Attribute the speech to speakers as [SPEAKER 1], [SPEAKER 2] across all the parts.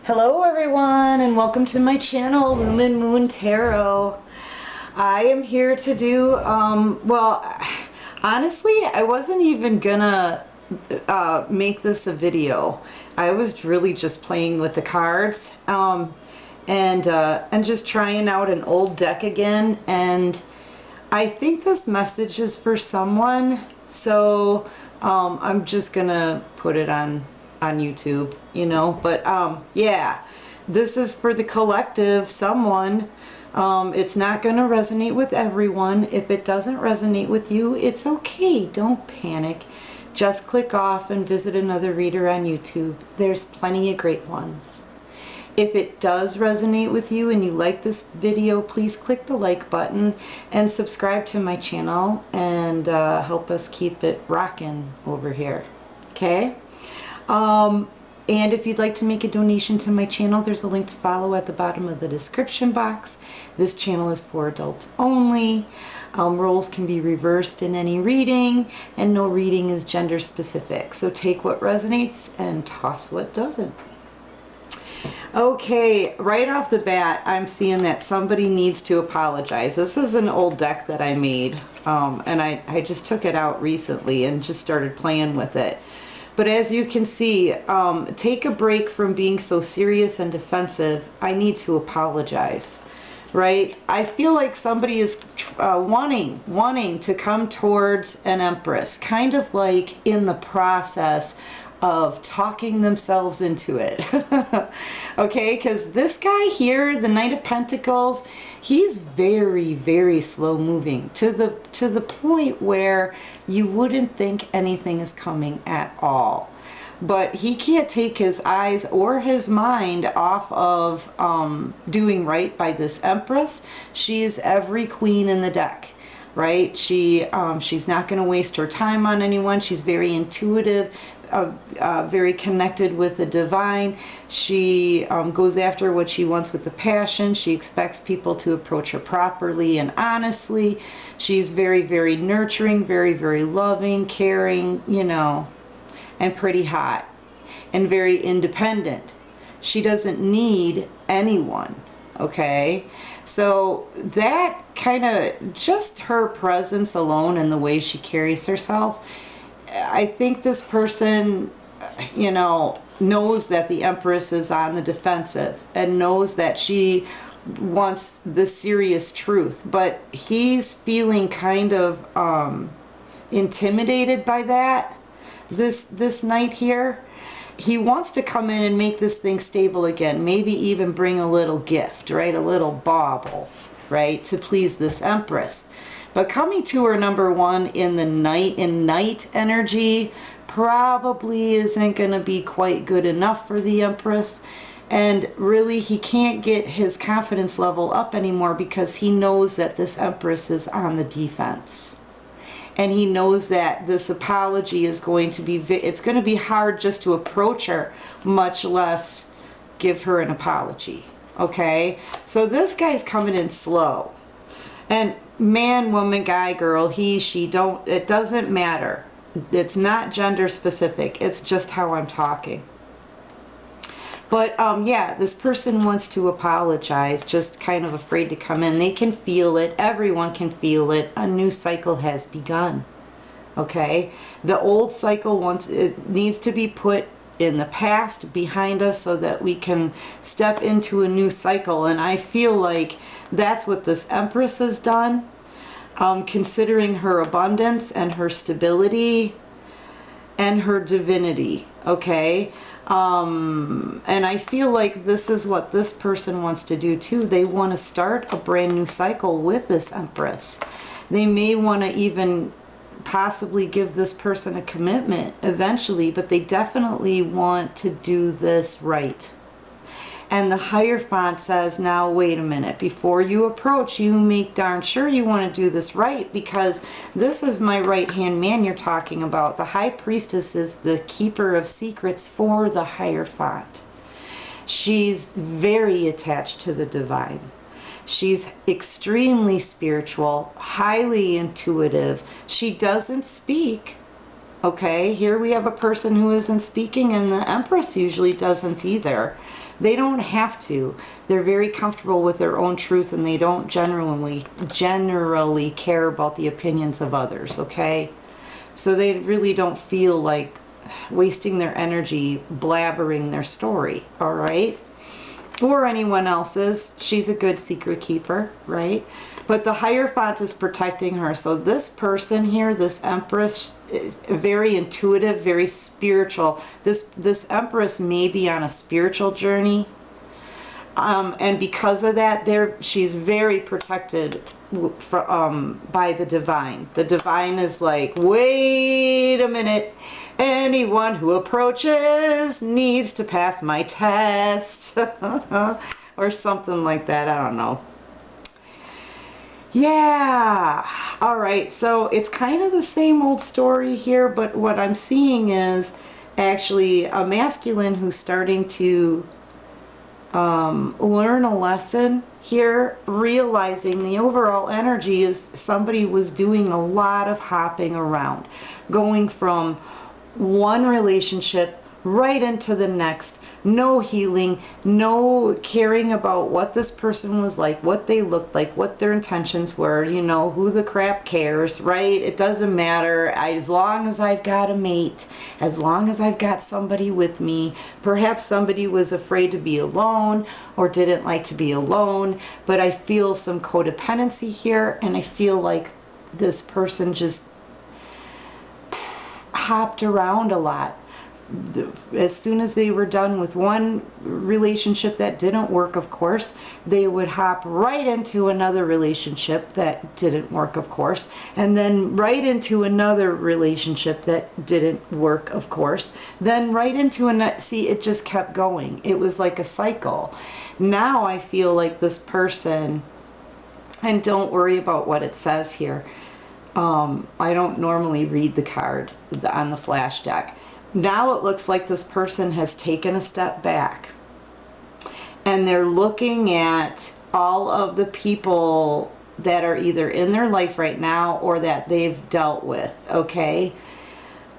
[SPEAKER 1] Hello everyone, and welcome to my channel, Lumen Moon Tarot. I am here to do, well, honestly, I wasn't even gonna make this a video. I was really just playing with the cards, and just trying out an old deck again, and I think this message is for someone, so I'm just gonna put it on YouTube, you know, but yeah, this is for the collective, someone. It's not going to resonate with everyone. If it doesn't resonate with you, it's okay. Don't panic. Just click off and visit another reader on YouTube. There's plenty of great ones. If it does resonate with you and you like this video, please click the like button and subscribe to my channel and help us keep it rocking over here. Okay? And if you'd like to make a donation to my channel, there's a link to follow at the bottom of the description box. This channel is for adults only. Roles can be reversed in any reading, and no reading is gender specific. So take what resonates and toss what doesn't. Okay, right off the bat, I'm seeing that somebody needs to apologize. This is an old deck that I made, and I just took it out recently and just started playing with it. But as you can see, take a break from being so serious and defensive. I need to apologize, right? I feel like somebody is wanting to come towards an Empress, kind of like in the process of talking themselves into it. Okay, because this guy here, the Knight of Pentacles, he's very, very slow moving to the point where you wouldn't think anything is coming at all. But he can't take his eyes or his mind off of doing right by this Empress. She is every queen in the deck, right? She's not going to waste her time on anyone. She's very intuitive, very connected with the divine. She goes after what she wants with the passion. She expects people to approach her properly and honestly. She's very, very nurturing, very, very loving, caring, you know, and pretty hot and very independent. She doesn't need anyone, okay? So that kind of, just her presence alone and the way she carries herself, I think this person, you know, knows that the Empress is on the defensive and knows that she wants the serious truth, but he's feeling kind of intimidated by that. This knight here, he wants to come in and make this thing stable again, maybe even bring a little gift, right? A little bauble, right? To please this Empress. But coming to her, number one, in the night energy probably isn't going to be quite good enough for the Empress. And really, he can't get his confidence level up anymore because he knows that this Empress is on the defense. And he knows that this apology is going to be, it's going to be hard just to approach her, much less give her an apology. Okay? So this guy's coming in slow. And man, woman, guy, girl, he, she, it doesn't matter. It's not gender specific. It's just how I'm talking. But yeah, this person wants to apologize, just kind of afraid to come in. They can feel it. Everyone can feel it. A new cycle has begun. Okay? The old cycle it needs to be put in the past, behind us, so that we can step into a new cycle. And I feel like that's what this Empress has done, considering her abundance and her stability and her divinity. Okay? And I feel like this is what this person wants to do too. They want to start a brand new cycle with this Empress. They may want to even possibly give this person a commitment eventually, but they definitely want to do this right. And the Hierophant says, now wait a minute, before you approach, you make darn sure you want to do this right, because this is my right hand man you're talking about. The High Priestess is the keeper of secrets for the Hierophant. She's very attached to the divine. She's extremely spiritual, highly intuitive. She doesn't speak, Okay, here we have a person who isn't speaking, and the Empress usually doesn't either. They don't have to. They're very comfortable with their own truth, and they don't generally care about the opinions of others, okay? So they really don't feel like wasting their energy blabbering their story, all right? Or anyone else's. She's a good secret keeper, right? But the Hierophant is protecting her. So this person here, this Empress, very intuitive, very spiritual. This Empress may be on a spiritual journey. And because of that, she's very protected by the Divine. The Divine is like, wait a minute. Anyone who approaches needs to pass my test. Or something like that. I don't know. Yeah. All right. So it's kind of the same old story here, but what I'm seeing is actually a masculine who's starting to learn a lesson here, realizing the overall energy is somebody was doing a lot of hopping around, going from one relationship right into the next. No healing, no caring about what this person was like, what they looked like, what their intentions were, you know, who the crap cares, right? It doesn't matter. As long as I've got a mate, as long as I've got somebody with me. Perhaps somebody was afraid to be alone or didn't like to be alone, but I feel some codependency here, and I feel like this person just hopped around a lot. As soon as they were done with one relationship that didn't work, of course, they would hop right into another relationship that didn't work, of course, and then right into another relationship that didn't work, of course, then right into another. See, it just kept going. It was like a cycle. Now I feel like this person, and don't worry about what it says here. I don't normally read the card on the flash deck. Now it looks like this person has taken a step back, and they're looking at all of the people that are either in their life right now or that they've dealt with, okay?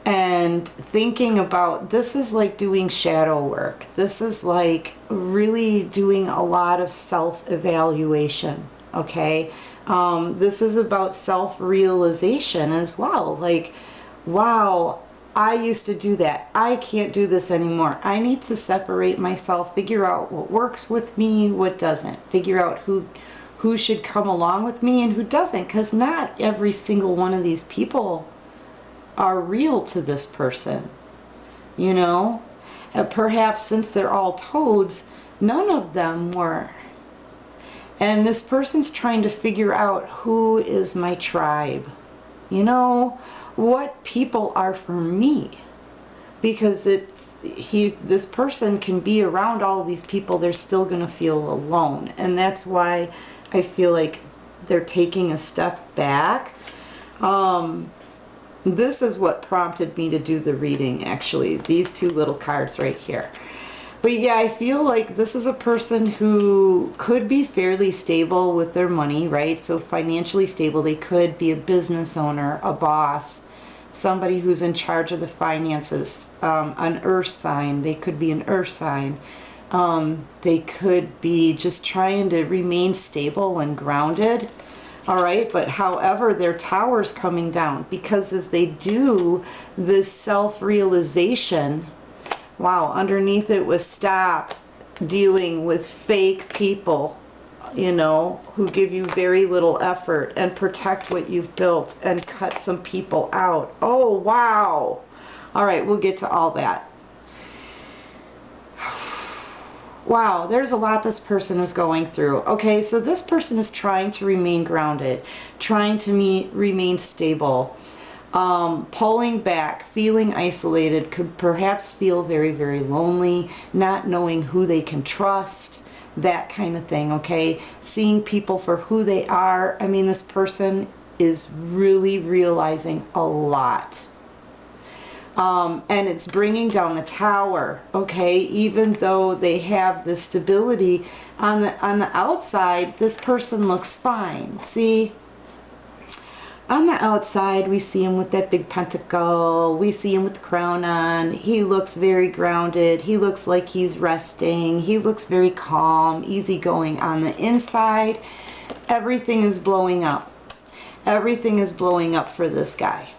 [SPEAKER 1] And thinking about, this is like doing shadow work. This is like really doing a lot of self-evaluation, okay? This is about self-realization as well. Like, wow, I used to do that. I can't do this anymore. I need to separate myself, figure out what works with me, what doesn't. Figure out who should come along with me and who doesn't, because not every single one of these people are real to this person, you know? Perhaps since they're all toads, none of them were. And this person's trying to figure out, who is my tribe? You know, what people are for me? Because this person can be around all these people, they're still going to feel alone. And that's why I feel like they're taking a step back. This is what prompted me to do the reading, actually. These two little cards right here. But yeah, I feel like this is a person who could be fairly stable with their money, right? So financially stable. They could be a business owner, a boss, somebody who's in charge of the finances, an earth sign. They could be an earth sign. They could be just trying to remain stable and grounded. All right, but however, their tower's coming down, because as they do this self-realization, wow, underneath it was stop dealing with fake people, you know, who give you very little effort, and protect what you've built and cut some people out. Oh, wow. All right, we'll get to all that. Wow, there's a lot this person is going through. Okay, so this person is trying to remain grounded, trying to remain stable. Pulling back, feeling isolated, could perhaps feel very, very lonely, not knowing who they can trust, that kind of thing, okay? Seeing people for who they are. I mean, this person is really realizing a lot. And it's bringing down the tower, okay? Even though they have the stability on the outside, this person looks fine. See? On the outside, we see him with that big pentacle. We see him with the crown on. He looks very grounded. He looks like he's resting. He looks very calm, easygoing. On the inside, everything is blowing up. Everything is blowing up for this guy.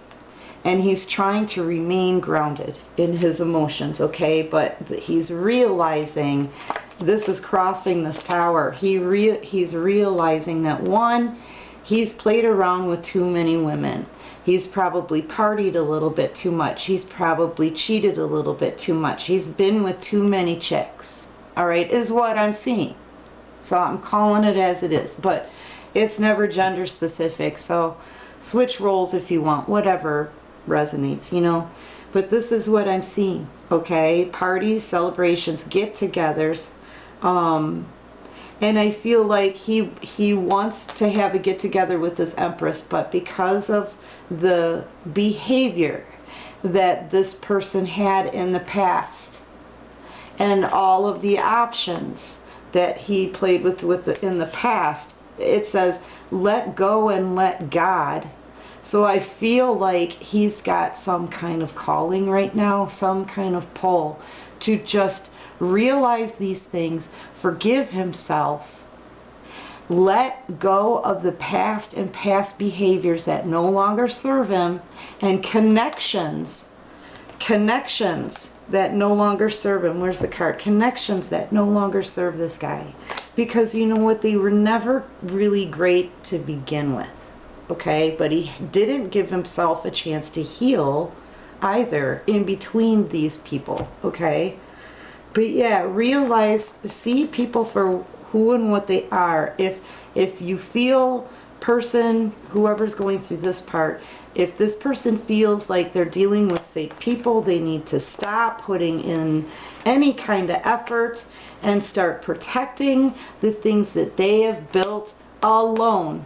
[SPEAKER 1] And he's trying to remain grounded in his emotions, okay? But he's realizing this is crossing this tower. He's realizing that, one, he's played around with too many women. He's probably partied a little bit too much. He's probably cheated a little bit too much. He's been with too many chicks, all right, is what I'm seeing. So I'm calling it as it is, but it's never gender specific. So switch roles if you want, whatever resonates, you know. But this is what I'm seeing, okay? Parties, celebrations, get-togethers. And I feel like he wants to have a get-together with this Empress, but because of the behavior that this person had in the past and all of the options that he played with in the past, it says, let go and let God. So I feel like he's got some kind of calling right now, some kind of pull to just realize these things, forgive himself, let go of the past and past behaviors that no longer serve him, and connections that no longer serve him. Where's the card? Connections that no longer serve this guy. Because you know what? They were never really great to begin with. Okay? But he didn't give himself a chance to heal either in between these people. Okay? But yeah, realize, see people for who and what they are. If you feel person, whoever's going through this part, if this person feels like they're dealing with fake people, they need to stop putting in any kind of effort and start protecting the things that they have built alone.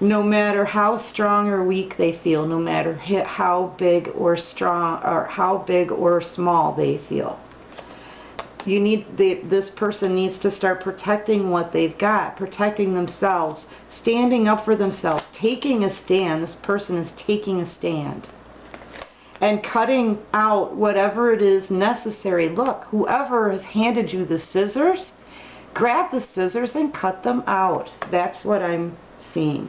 [SPEAKER 1] No matter how strong or weak they feel, no matter how big or strong or how big or small they feel. This person needs to start protecting what they've got, protecting themselves, standing up for themselves, taking a stand. This person is taking a stand and cutting out whatever it is necessary. Look, whoever has handed you the scissors, grab the scissors and cut them out. That's what I'm seeing.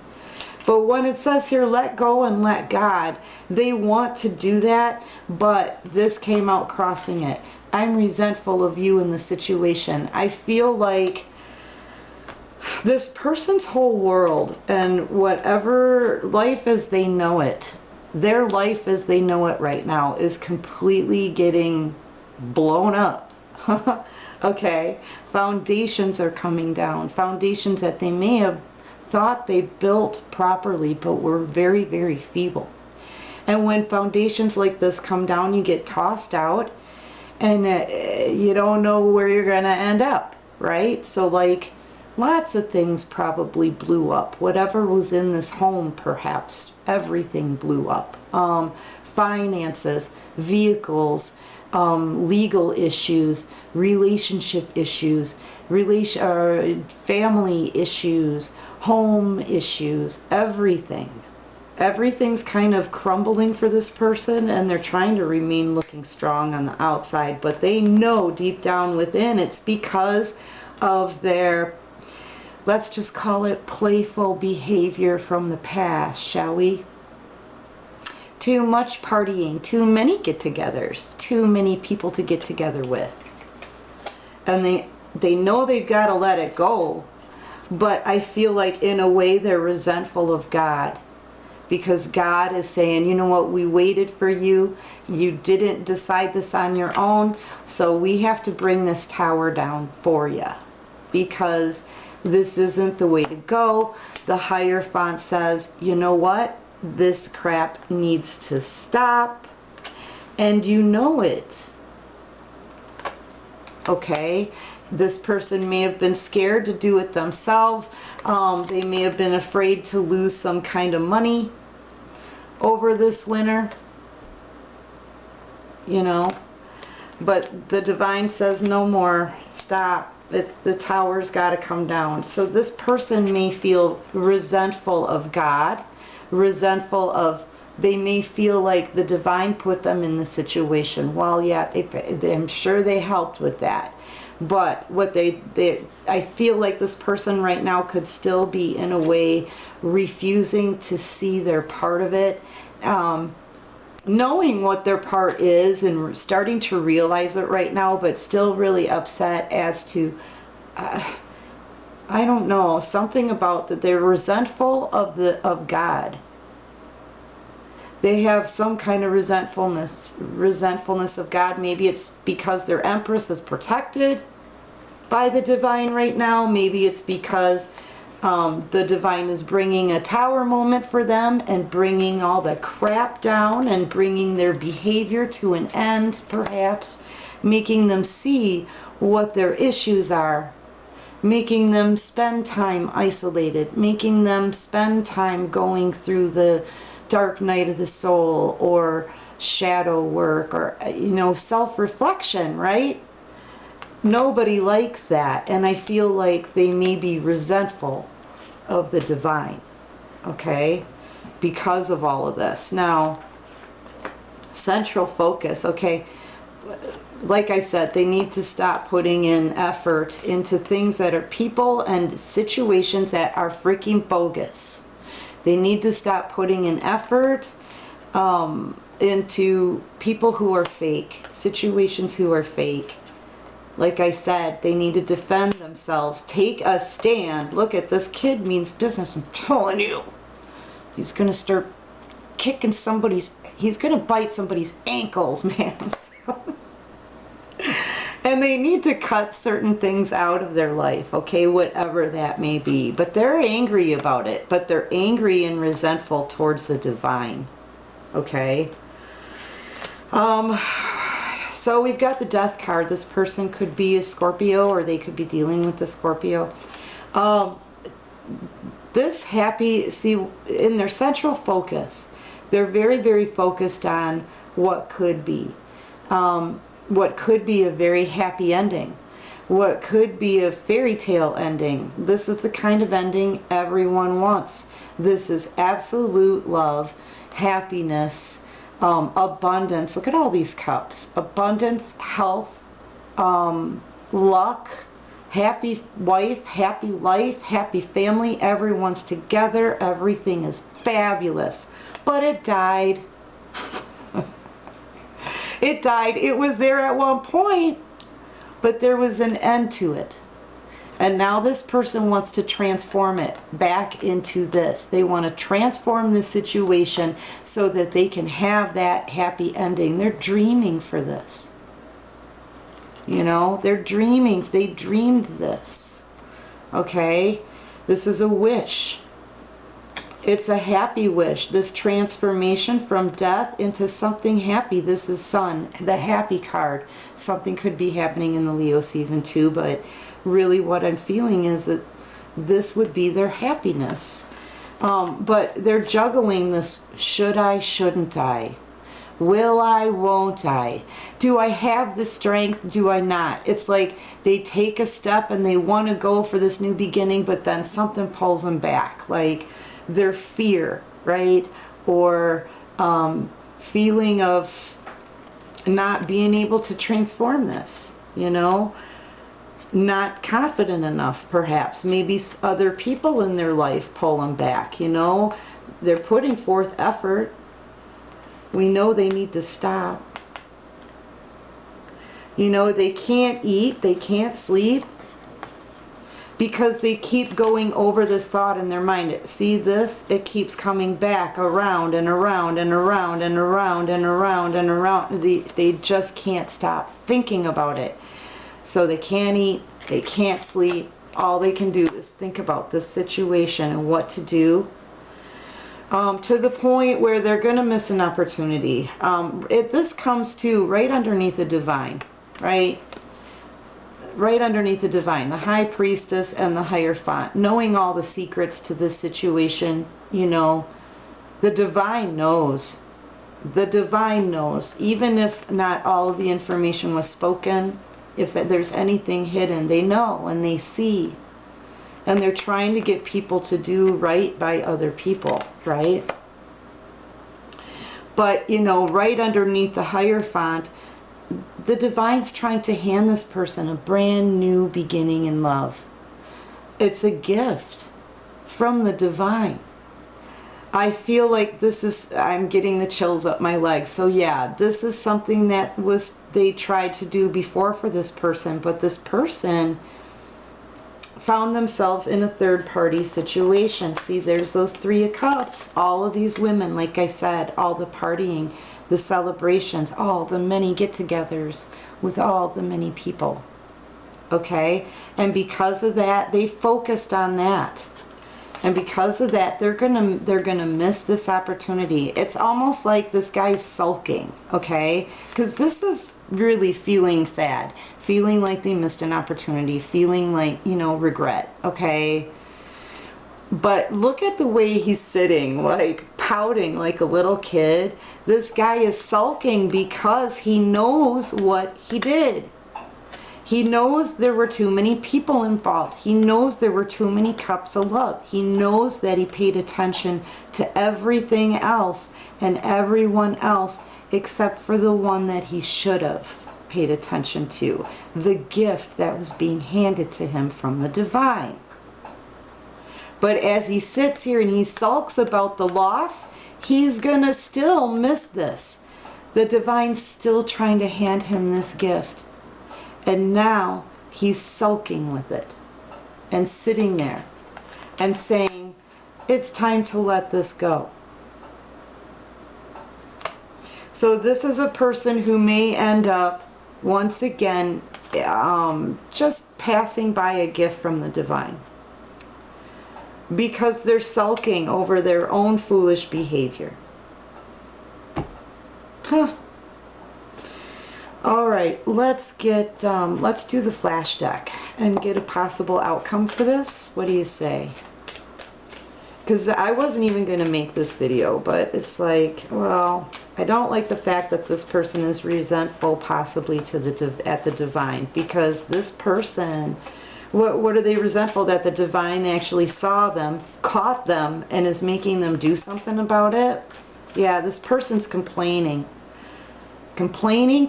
[SPEAKER 1] But when it says here, let go and let God, they want to do that, but this came out crossing it. I'm resentful of you in the situation. I feel like this person's whole world and whatever life as they know it, their life as they know it right now is completely getting blown up. Okay? Foundations are coming down. Foundations that they may have thought they built properly but were very, very feeble. And when foundations like this come down, you get tossed out and you don't know where you're going to end up, right? So like lots of things probably blew up. Whatever was in this home, perhaps everything blew up. Finances, vehicles, legal issues, relationship issues, family issues, home issues, everything. Everything's kind of crumbling for this person, and they're trying to remain looking strong on the outside, but they know deep down within it's because of their, let's just call it playful behavior from the past, shall we? Too much partying, too many get-togethers, too many people to get together with. And they know they've got to let it go, but I feel like in a way they're resentful of God. Because God is saying, you know what, we waited for you. You didn't decide this on your own. So we have to bring this tower down for you. Because this isn't the way to go. The Hierophant says, you know what, this crap needs to stop. And you know it. Okay? This person may have been scared to do it themselves. They may have been afraid to lose some kind of money over this winter. You know. But the Divine says no more. Stop. The tower's got to come down. So this person may feel resentful of God resentful of, they may feel like the divine put them in the situation. Well, yeah, I'm sure they helped with that. But what I feel like this person right now could still be, in a way, refusing to see their part of it. Knowing what their part is and starting to realize it right now, but still really upset as to, I don't know, something about that they're resentful of God. They have some kind of resentfulness of God. Maybe it's because their Empress is protected by the divine right now. Maybe it's because the divine is bringing a tower moment for them and bringing all the crap down and bringing their behavior to an end, perhaps making them see what their issues are, making them spend time isolated, making them spend time going through the dark night of the soul, or shadow work, or, you know, self-reflection, right? Nobody likes that, and I feel like they may be resentful of the divine, okay, because of all of this. Now, central focus, okay, like I said, they need to stop putting in effort into things that are people and situations that are freaking bogus. They need to stop putting in effort into people who are fake, situations who are fake. Like I said, they need to defend themselves, take a stand. Look at this kid means business, I'm telling you. He's going to start kicking he's going to bite somebody's ankles, man. And they need to cut certain things out of their life, okay, whatever that may be. But they're angry about it, but they're angry and resentful towards the divine, okay? So we've got the Death card. This person could be a Scorpio, or they could be dealing with the Scorpio. See, in their central focus, they're very, very focused on what could be. What could be a very happy ending, what could be a fairy tale ending. This is the kind of ending everyone wants. This is absolute love, happiness, abundance. Look at all these cups. Abundance, health, luck, happy wife, happy life, happy family. Everyone's together. Everything is fabulous. But it died. It died. It was there at one point, but there was an end to it. And now this person wants to transform it back into this. They want to transform the situation so that they can have that happy ending. They're dreaming for this. You know, they're dreaming. They dreamed this. Okay? This is a wish. It's a happy wish. This transformation from death into something happy. This is Sun, the happy card. Something could be happening in the Leo season too, but really what I'm feeling is that this would be their happiness. But they're juggling this, should I, shouldn't I? Will I, won't I? Do I have the strength, do I not? It's like they take a step and they want to go for this new beginning, but then something pulls them back. Like their fear, right? Or feeling of not being able to transform this, you know? Not confident enough, perhaps. Maybe other people in their life pull them back, you know? They're putting forth effort. We know they need to stop. You know, they can't eat, they can't sleep, because they keep going over this thought in their mind. See this? It keeps coming back around and around and around and around and around and around. They just can't stop thinking about it. So they can't eat, they can't sleep. All they can do is think about this situation and what to do. To the point where they're going to miss an opportunity. This comes to right underneath the divine, right? Right underneath the divine, the high priestess and the Hierophant, knowing all the secrets to this situation, you know, the divine knows. The divine knows. Even if not all of the information was spoken, if there's anything hidden, they know and they see. And they're trying to get people to do right by other people. right? But, you know, right underneath the Hierophant, the Divine's trying to hand this person a brand new beginning in love. It's a gift from the Divine. I feel like this is, I'm getting the chills up my legs. So yeah, this is something that they tried to do before for this person, but this person found themselves in a third party situation. See, there's those 3 of Cups. All of these women, like I said, all the partying, the celebrations, all the many get-togethers with all the many people. Okay? And because of that, they focused on that. And because of that, they're gonna miss this opportunity. It's almost like this guy's sulking, okay? Because this is really feeling sad, feeling like they missed an opportunity, feeling like, you know, regret, okay? But look at the way he's sitting, like pouting like a little kid. This guy is sulking because he knows what he did. He knows there were too many people involved. He knows there were too many cups of love. He knows that he paid attention to everything else and everyone else except for the one that he should have paid attention to. The gift that was being handed to him from the Divine. But as he sits here and he sulks about the loss, he's gonna still miss this. The Divine's still trying to hand him this gift. And now he's sulking with it and sitting there and saying, it's time to let this go. So this is a person who may end up, once again, just passing by a gift from the Divine. Because they're sulking over their own foolish behavior. Huh. All right, let's do the flash deck and get a possible outcome for this. What do you say? Because I wasn't even going to make this video, but it's like, well, I don't like the fact that this person is resentful possibly to at the Divine, because this person, what are they resentful? That the Divine actually saw them, caught them, and is making them do something about it? Yeah, this person's complaining. Complaining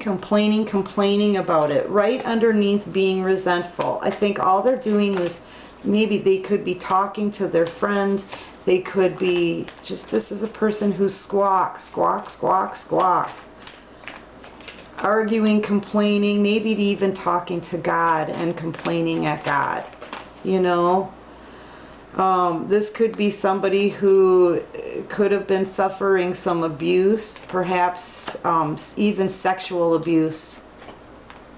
[SPEAKER 1] about it, right underneath being resentful. I think all they're doing is, maybe they could be talking to their friends. They could be just, this is a person who's squawk. Arguing, complaining, maybe even talking to God and complaining at God, you know. This could be somebody who could have been suffering some abuse, perhaps even sexual abuse.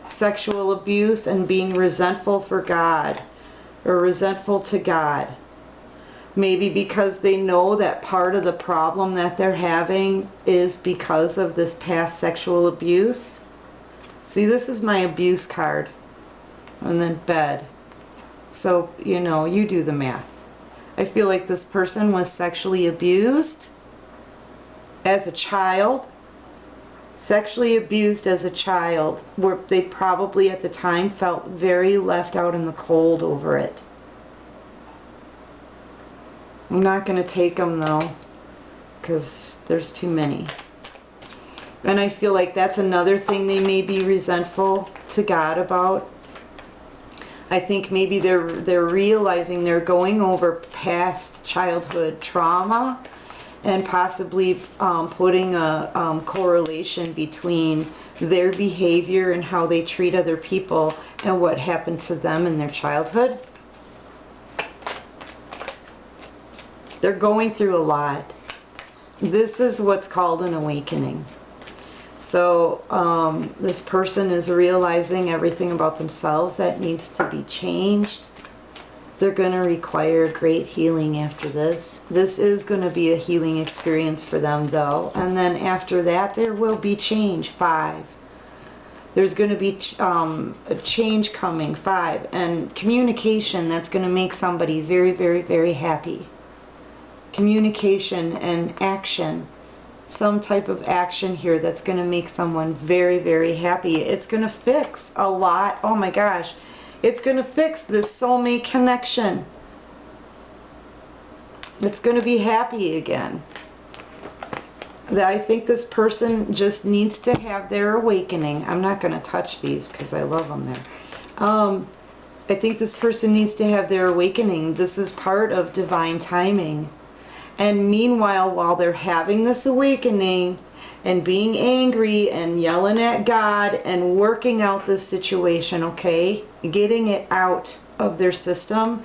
[SPEAKER 1] Sexual abuse and being resentful for God, or resentful to God. Maybe because they know that part of the problem that they're having is because of this past sexual abuse. See, this is my abuse card. And then bed. So, you know, you do the math. I feel like this person was sexually abused as a child. Sexually abused as a child, where they probably at the time felt very left out in the cold over it. I'm not going to take them though, because there's too many. And I feel like that's another thing they may be resentful to God about. I think maybe they're realizing they're going over past childhood trauma, and possibly putting a correlation between their behavior and how they treat other people and what happened to them in their childhood. They're going through a lot. This is what's called an awakening. So this person is realizing everything about themselves that needs to be changed. They're going to require great healing after this. This is going to be a healing experience for them though. And then after that, there will be change. 5. There's going to be a change coming. 5. And communication that's going to make somebody very, very, very happy. Communication and action. Some type of action here that's going to make someone very, very happy. It's going to fix a lot. Oh my gosh. It's going to fix this soulmate connection. It's going to be happy again. I think this person just needs to have their awakening. I'm not going to touch these because I love them there. I think this person needs to have their awakening. This is part of divine timing. And meanwhile, while they're having this awakening and being angry and yelling at God and working out this situation, okay, getting it out of their system,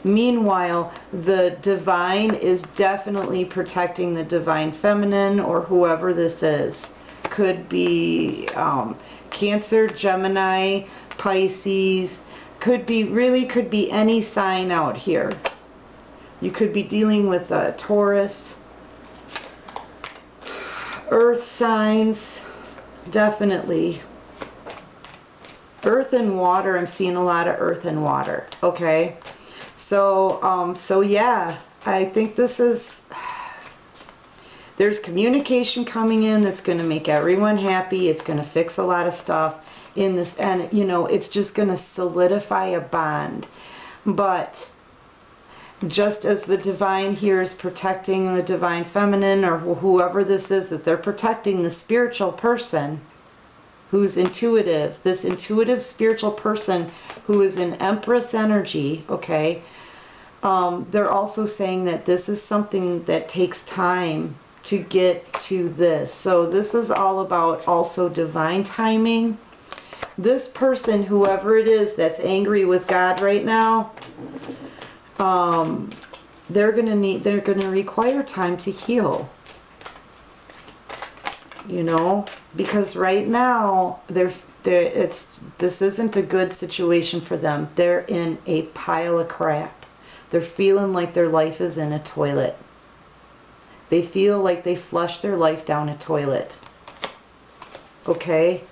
[SPEAKER 1] meanwhile, the divine is definitely protecting the divine feminine or whoever this is. Could be Cancer, Gemini, Pisces, could be any sign out here. You could be dealing with Taurus, earth signs, definitely. Earth and water, I'm seeing a lot of earth and water, okay? So yeah, I think this is, there's communication coming in that's going to make everyone happy. It's going to fix a lot of stuff in this, and you know, it's just going to solidify a bond. But just as the divine here is protecting the divine feminine or whoever this is, that they're protecting the spiritual person who's intuitive, this intuitive spiritual person who is in Empress energy, okay? They're also saying that this is something that takes time to get to this. So this is all about also divine timing. This person, whoever it is that's angry with God right now, they're gonna require time to heal. You know, because right now this isn't a good situation for them. They're in a pile of crap. They're feeling like their life is in a toilet. They feel like they flushed their life down a toilet. Okay?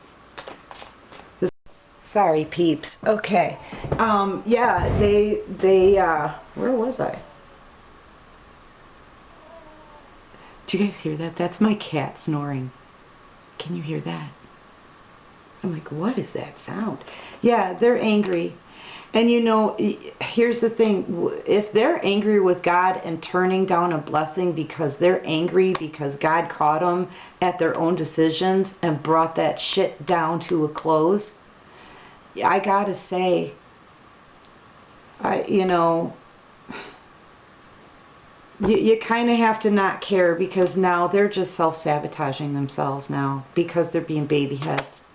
[SPEAKER 1] Sorry, peeps. Okay. Yeah, where was I? Do you guys hear that? That's my cat snoring. Can you hear that? I'm like, what is that sound? Yeah, they're angry. And you know, here's the thing. If they're angry with God and turning down a blessing because they're angry because God caught them at their own decisions and brought that shit down to a close, I gotta say, you kind of have to not care, because now they're just self-sabotaging themselves now because they're being baby heads.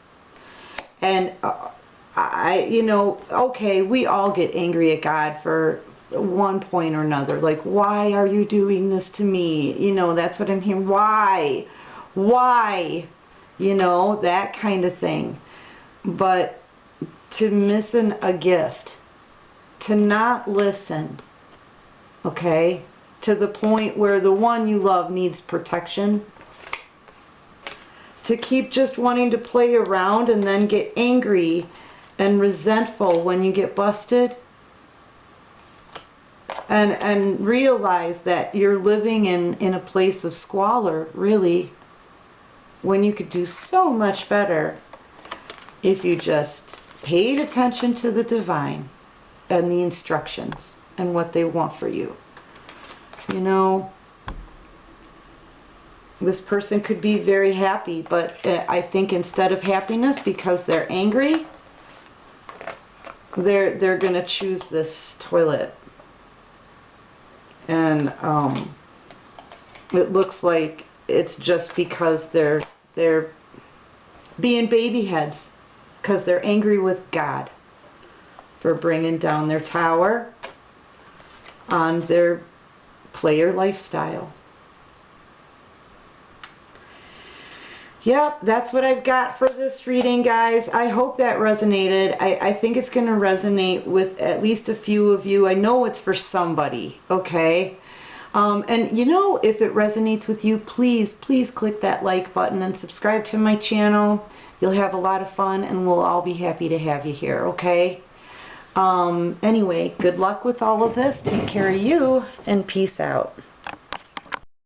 [SPEAKER 1] And okay, we all get angry at God for one point or another. Like, why are you doing this to me? You know, that's what I'm hearing. Why? You know, that kind of thing. But to miss a gift, to not listen, okay, to the point where the one you love needs protection, to keep just wanting to play around and then get angry and resentful when you get busted, and realize that you're living in a place of squalor, really, when you could do so much better if you just paid attention to the divine and the instructions and what they want for you. You know, this person could be very happy, but I think instead of happiness, because they're angry, they're gonna choose this toilet. And it looks like it's just because they're being baby heads, because they're angry with God for bringing down their tower on their player lifestyle. Yep, that's what I've got for this reading, guys. I hope that resonated. I think it's going to resonate with at least a few of you. I know it's for somebody, okay? And you know, if it resonates with you, please click that like button and subscribe to my channel. You'll have a lot of fun, and we'll all be happy to have you here, okay? Anyway, good luck with all of this. Take care of you, and peace out.